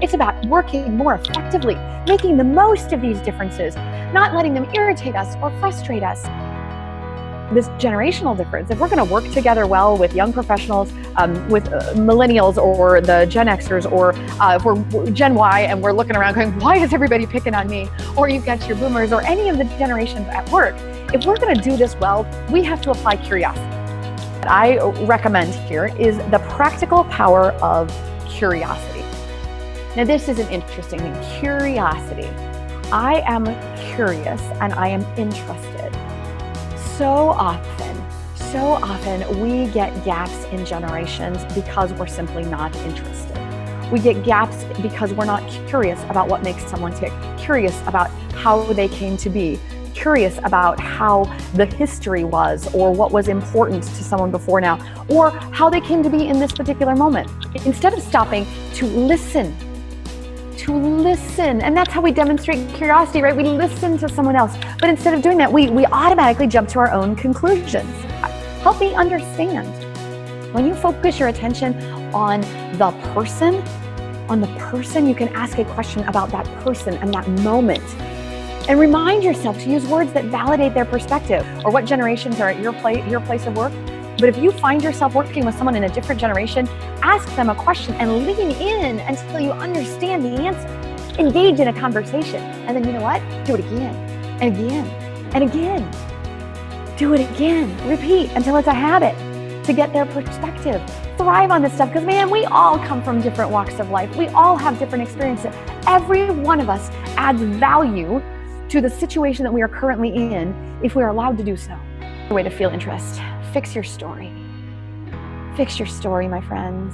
It's about working more effectively, making the most of these differences, not letting them irritate us or frustrate us. This generational difference, if we're going to work together well with young professionals, with millennials or the Gen Xers, or if we're Gen Y and we're looking around going, why is everybody picking on me? Or you've got your boomers or any of the generations at work. If we're going to do this well, we have to apply curiosity. What I recommend here is the practical power of curiosity. Now, this is an interesting thing. Curiosity. I am curious and I am interested. So often we get gaps in generations because we're simply not interested. We get gaps because we're not curious about what makes someone tick, curious about how they came to be, curious about how the history was or what was important to someone before now, or how they came to be in this particular moment. Instead of stopping to listen, and that's how we demonstrate curiosity, right? We listen to someone else, but instead of doing that, we automatically jump to our own conclusions. Help me understand. When you focus your attention on the person, you can ask a question about that person and that moment. And remind yourself to use words that validate their perspective or what generations are at your place of work. But if you find yourself working with someone in a different generation, ask them a question and lean in until you understand the answer. Engage in a conversation. And then you know what? Do it again and again and again. Do it again. Repeat until it's a habit to get their perspective. Thrive on this stuff because, man, we all come from different walks of life. We all have different experiences. Every one of us adds value to the situation that we are currently in if we are allowed to do so. A way to feel interest. Fix your story. Fix your story, my friends.